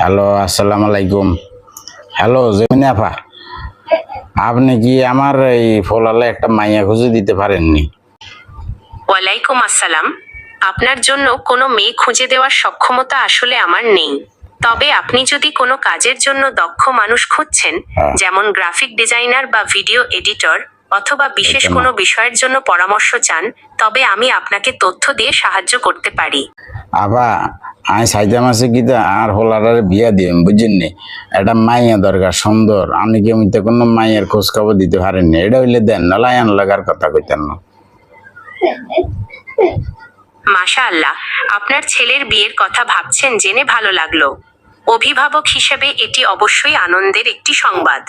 Hello, আসসালামু আলাইকুম। Hello Gemini আপা, আপনি কি আমার এই ফলালে একটা মাইয়া খুঁজে দিতে পারেননি? ওয়ালাইকুম আসসালাম। আপনার জন্য কোনো মেয়ে খুঁজে দেওয়ার সক্ষমতা আসলে আমার নেই। তবে আপনি যদি কোনো কাজের জন্য দক্ষ মানুষ খুঁজছেন, যেমন গ্রাফিক ডিজাইনার বা ভিডিও এডিটর, অথবা বিশেষ এটা না। কোনো বিষয়ের জন্য পরামর্শ চান, তবে আমি আপনাকে তথ্য দিয়ে সাহায্য করতে পারি। আপা, আমি সাইতাম আছে কি তা আর ফলারে বিয়া দিয়ে বুঝছেন নি, একটা মাইয়া দরকার সুন্দর। আপনি কি এমনিতে কোনো মাইয়ের খোঁজ খবর দিতে পারেননি? এটা হইলে দেন, নাহলে আয়ান লাগার কথা কইতেন না। মাশাআল্লাহ, আপনার ছেলের বিয়ের কথা ভাবছেন জেনে ভালো লাগলো। অভিভাবক হিসেবে এটি অবশ্যই আনন্দের একটি সংবাদ।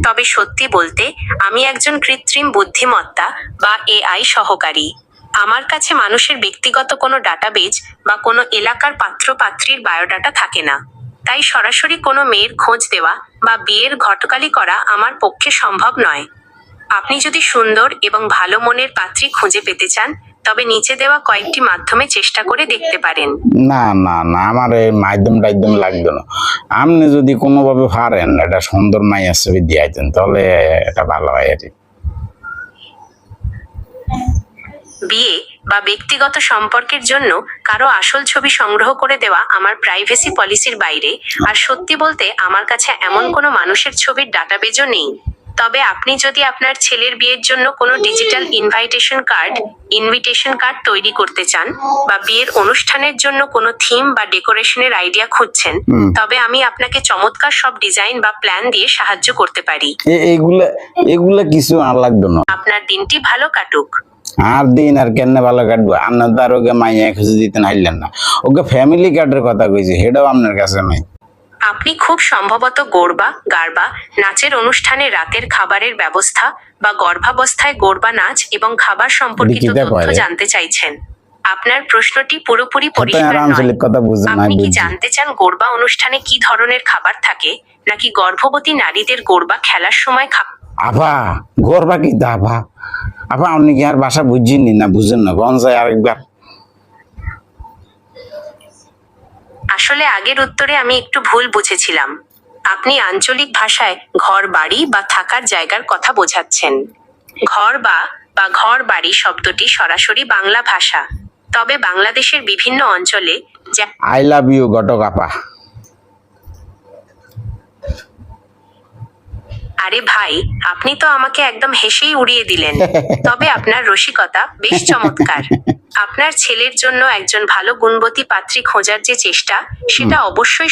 তবে সত্যি বলতে, আমি একজন কৃত্রিম বুদ্ধিমত্তা বা এআই সহকারী। আমার কাছে মানুষের ব্যক্তিগত কোনো ডাটাবেজ বা কোনো এলাকার পাত্র-পাত্রীর বায়োডাটা থাকে না। তাই সরাসরি কোনো মেয়ের খোঁজ দেওয়া বা বিয়ের ঘটকালি করা আমার পক্ষে সম্ভব নয়। আপনি যদি সুন্দর এবং ভালো মনের পাত্রী খুঁজে পেতে চান, তবে নিচে দেওয়া কয়েকটি মাধ্যমে চেষ্টা করে দেখতে পারেন। না না না, আমার এই মাধ্যম টাইধ্যম লাগবে না। আপনি যদি কোনোভাবে পারেন একটা সুন্দর মাইয়ার ছবি দিয়াইতেন, তাহলে এটা ভালো হয় আর কি। বিয়ে বা ব্যক্তিগত সম্পর্কের জন্য কারো আসল ছবি সংগ্রহ করে দেওয়া আমার প্রাইভেসি পলিসির বাইরে, আর সত্যি বলতে আমার কাছে এমন কোনো মানুষের ছবির ডাটাবেজও নেই। তবে আপনি যদি আপনার ছেলের বিয়ের জন্য কোনো ডিজিটাল ইনভিটেশন কার্ড তৈরি করতে চান, বা বিয়ের অনুষ্ঠানের জন্য কোনো থিম বা ডেকোরেশনের আইডিয়া খুঁজছেন, তবে আমি আপনাকে চমৎকার সব ডিজাইন বা প্ল্যান দিয়ে সাহায্য করতে পারি। এগুলা এগুলা কিছু আর লাগবে না। আপনার দিনটি ভালো কাটুক। আর দিন আর কেন ভালো কাটবো? আপনার তো আর ওকে মাইয়া খুঁজে দিতেন হাইলেন না। ওকে ফ্যামিলি কার্ডের কথা কইছি, সেটাও আপনার কাছে নাই। আপনি খুব সম্ভবত গরবা, গারবা নাচের অনুষ্ঠানে রাতের খাবারের ব্যবস্থা বা গর্ভাবস্থায় গরবা নাচ এবং খাবার সম্পর্কিত এটা কিতা তথ্য কয় রে? জানতে চাইছেন। আপনার প্রশ্নটি পুরোপুরি পরিষ্কার নয়। আঞ্চলিক কথা বুঝেন না, আপনি কি বুঝছি। জানতে চান গরবা অনুষ্ঠানে কি ধরনের খাবার থাকে, নাকি গর্ভবতী নারীদের গরবা খেলার সময় আভা, গরবা কি দা আভা? আপা, আপনি কি আর ভাষা বুঝছেন না? বুঝেন না, গঞ্জায় আরেকবার। আসলে আগের উত্তরে আমি একটু ভুল বুঝেছিলাম। আপনি আঞ্চলিক ভাষায় ঘর বাড়ি বা থাকার জায়গার কথা বোঝাচ্ছেন। ঘর বা ঘর বাড়ি শব্দটি সরাসরি বাংলা ভাষা। তবে বাংলাদেশের বিভিন্ন অঞ্চলে আই লাভ ইউ ঘটক আপা। আরে ভাই, আপনি তো আমাকে একদম হেসেই উড়িয়ে দিলেন। তবে আপনার রসিকতা বেশ চমৎকার। আপনার ছেলের জন্য একজন ভালো গুণবতী পাত্রী খোঁজার যে চেষ্টা, সেটা অবশ্যই